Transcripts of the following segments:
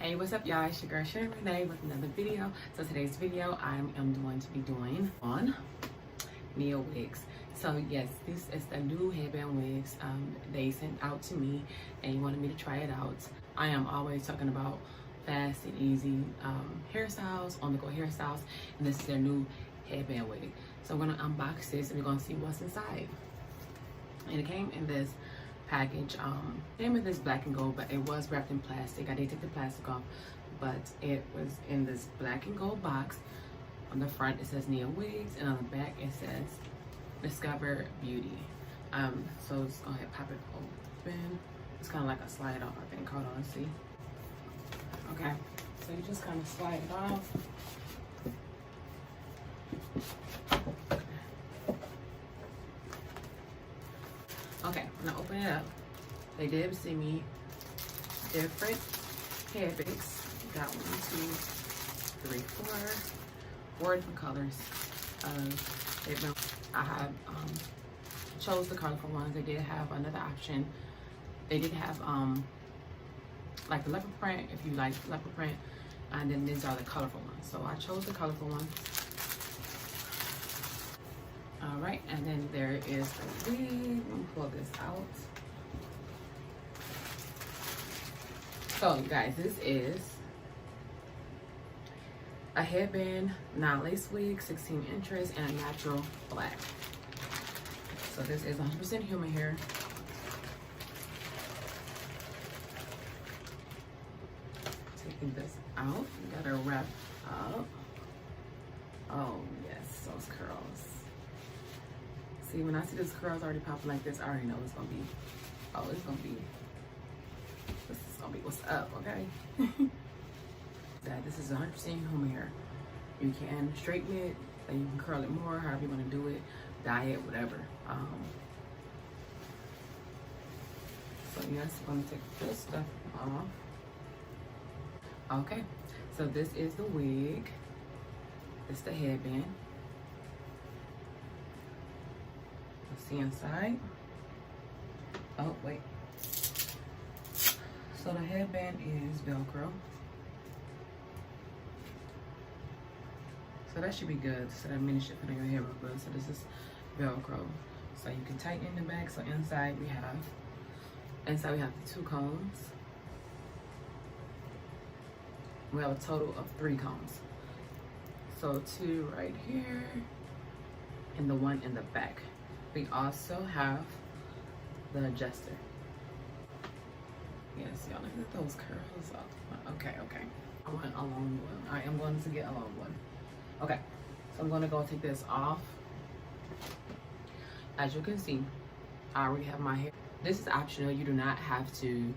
Hey, what's up, y'all? It's your girl Sharon Renee with another video. So today's video I am going to be doing on NiaWigs. So yes, this is the new headband wigs they sent out to me and wanted me to try it out. I am always talking about fast and easy hairstyles, on the go hairstyles, and this is their new headband wig. So I'm gonna unbox this and we're gonna see what's inside. And it came in this package, came in this black and gold, but it was wrapped in plastic. I did take the plastic off, but it was in this black and gold box. On the front it says NiaWigs, and on the back it says Discover Beauty. So let's go ahead and pop it open. It's kind of like a slide off, I think. Hold on, see. Okay, so you just kind of slide it off. Okay, when I open it up, they did send me different headbands. Got 1, 2, 3, 4 different colors of headband. I have chose the colorful ones. They did have another option. They did have like the leopard print, if you like leopard print, and then these are the colorful ones. So I chose the colorful ones. All right, and then there is the wig. Let me pull this out. So you guys, this is a headband non-lace wig, 16 inches, and a natural black. So this is 100% human hair. Taking this out, you gotta wrap up. Oh yes, those curls. See, when I see those curls already popping like this, I already know it's gonna be, this is gonna be what's up, okay? This is 100% human hair. You can straighten it, and you can curl it more, however you wanna do it, dye it, whatever. So yes, I'm gonna take this stuff off. Okay, so this is the wig. It's the headband. See inside. Oh wait. So the headband is Velcro. So that should be good. So that mini should fit on your hair real good. So this is Velcro. So you can tighten in the back. So inside we have the 2 combs. We have a total of 3 combs. So 2 right here and the 1 in the back. We also have the adjuster. Yes, y'all, look at those curls. Okay. I want a long one. I am going to get a long one. Okay, so I'm going to go take this off. As you can see, I already have my hair. This is optional. You don't have to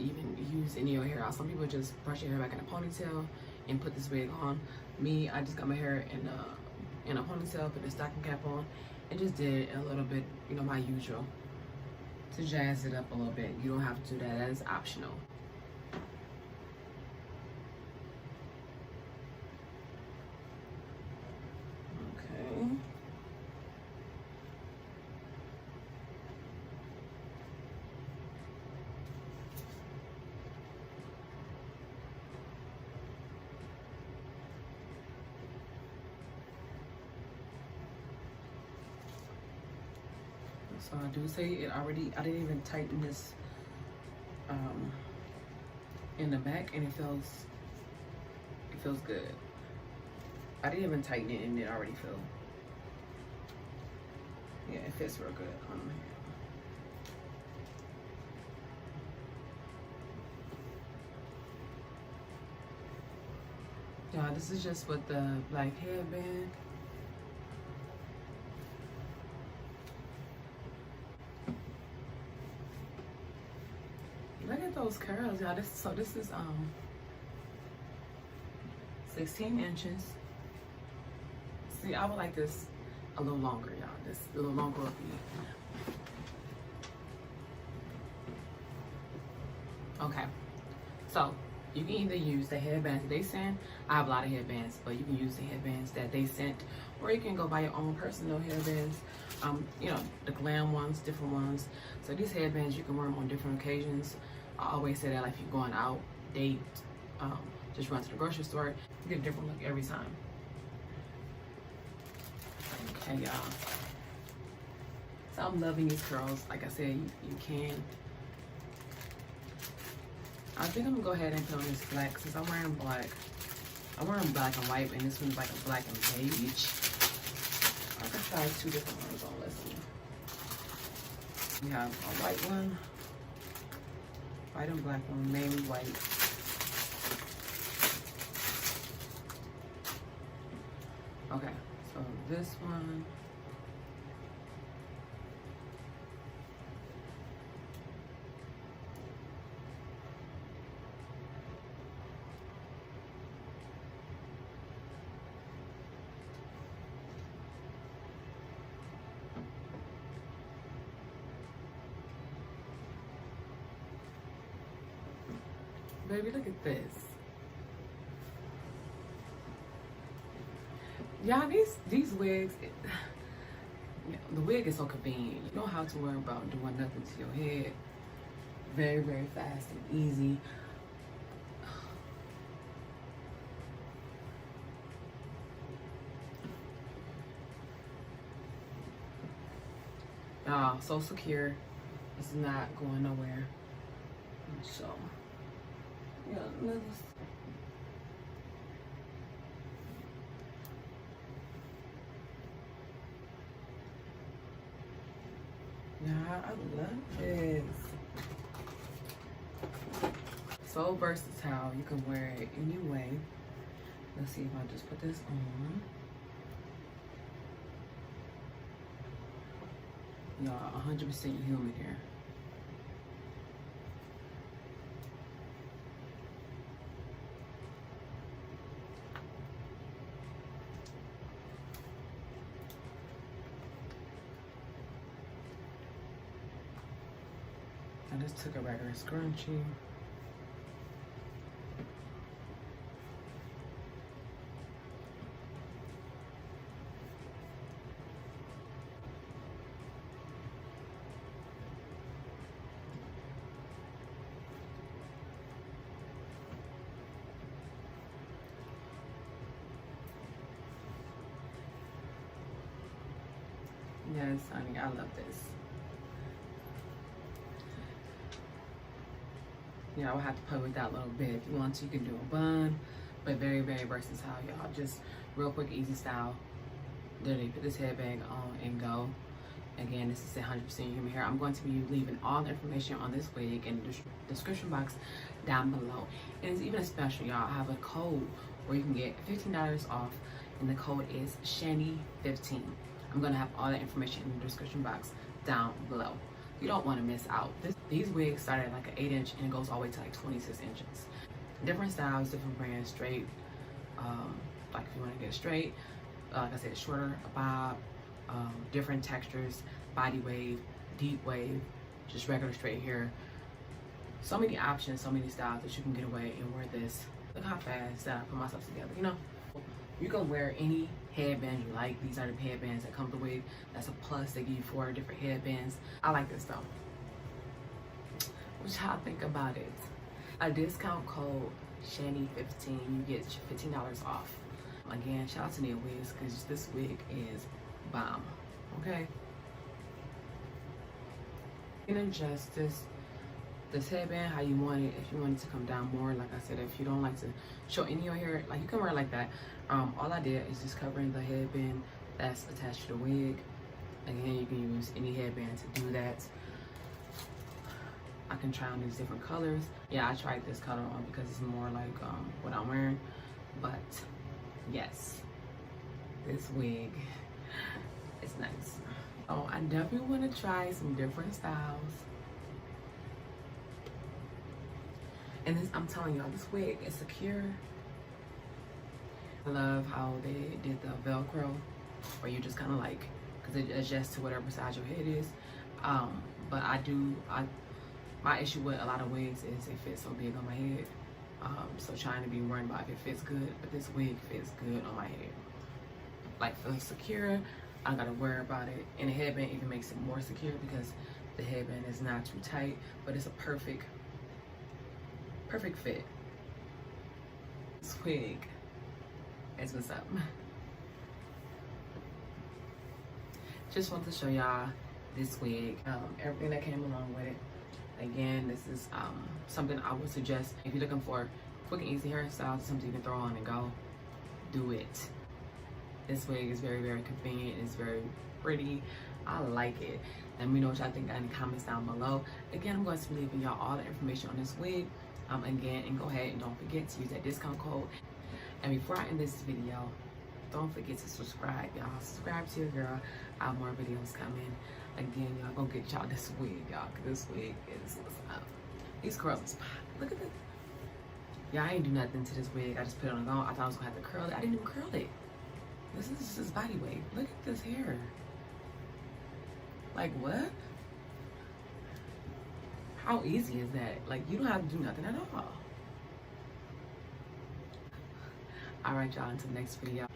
even use any of your hair out. Some people just brush your hair back in a ponytail and put this wig on. Me, I just got my hair in a ponytail, put the stocking cap on, and just did a little bit, you know, my usual, to jazz it up a little bit. You don't have to do that. That is optional. Okay. So I do say it already, I didn't even tighten this in the back, and it feels good. I didn't even tighten it and it already feels, yeah, it fits real good on my hair. Yeah, this is just with the black headband. Look at those curls, y'all. This is 16 inches. See, I would like this a little longer, y'all. This a little longer would be. Okay, so you can either use the headbands that they sent. I have a lot of headbands, but you can use the headbands that they sent, or you can go buy your own personal headbands. You know, the glam ones, different ones. So these headbands, you can wear them on different occasions. I always say that, like, if you're going out, date, just run to the grocery store. You get a different look every time. Okay, y'all. So I'm loving these curls. Like I said, you can. I think I'm gonna go ahead and put on this black since I'm wearing black. I'm wearing black and white, and this one's like a black and beige. I can try 2 different ones on. Let's see. We have a white one, white and black one, mainly white. Okay, so this one. Baby, look at this. Y'all, these wigs, the wig is so convenient. You don't have to worry about doing nothing to your head. Very, very fast and easy. Y'all, so secure. It's not going nowhere. So, yeah, let's. Yeah, I love this. So versatile. You can wear it any way. Let's see if I just put this on. Y'all, 100% humid here. I just took a regular scrunchie. Yes, honey, I love this. Yeah, I will have to play with that a little bit. If you want to, you can do a bun, but very, very versatile, y'all. Just real quick, easy style. Literally put this headband on and go. Again, this is 100% human hair. I'm going to be leaving all the information on this wig in the description box down below. And it's even a special, y'all. I have a code where you can get $15 off, and the code is Shani15. I'm gonna have all that information in the description box down below. You don't want to miss out. These wigs start at like an 8-inch and it goes all the way to like 26 inches. Different styles, different brands, straight. Like if you want to get straight, like I said, shorter, a bob, different textures, body wave, deep wave, just regular straight hair. So many options, so many styles that you can get away and wear this. Look how fast that I put myself together, you know? You can wear any headband you like. These are the headbands that come with the wig. That's a plus. They give you 4 different headbands. I like this though. What y'all think about it? A discount code Shani15. You get $15 off. Again, shout out to NiaWigs because this wig is bomb. Okay. You can adjust this headband how you want it. If you want it to come down more, like I said, if you don't like to show any of your hair, like you can wear it like that. All I did is just covering the headband that's attached to the wig. Again, you can use any headband to do that. I can try on these different colors. Yeah, I tried this color on because it's more like what I'm wearing. But yes, this wig is nice. Oh, I definitely want to try some different styles. And this, I'm telling y'all, this wig is secure. I love how they did the Velcro, where you just kind of like, because it adjusts to whatever size your head is. But my issue with a lot of wigs is it fits so big on my head. So trying to be worried about if it fits good, but this wig fits good on my head. Like feels secure, I don't gotta worry about it. And the headband even makes it more secure because the headband is not too tight, but it's a perfect fit. This wig is what's up. Just want to show y'all this wig, everything that came along with it. Again, this is something I would suggest if you're looking for quick and easy hairstyles, something you can throw on and go. Do it. This wig is very, very convenient. It's very pretty. I like it. Let me know what y'all think in the comments down below. Again, I'm going to be leaving y'all all the information on this wig. Again, and go ahead and don't forget to use that discount code. And before I end this video, don't forget to subscribe, y'all. Subscribe to your girl. I have more videos coming. Again, y'all gonna get y'all this wig, y'all. Cause this wig is what's up. These curls is pop. Look at this. Yeah, I ain't do nothing to this wig. I just put it on. I thought I was gonna have to curl it. I didn't even curl it. This is just his body weight. Look at this hair. Like what? How easy is that? Like you don't have to do nothing at all. All right, y'all. Until the next video.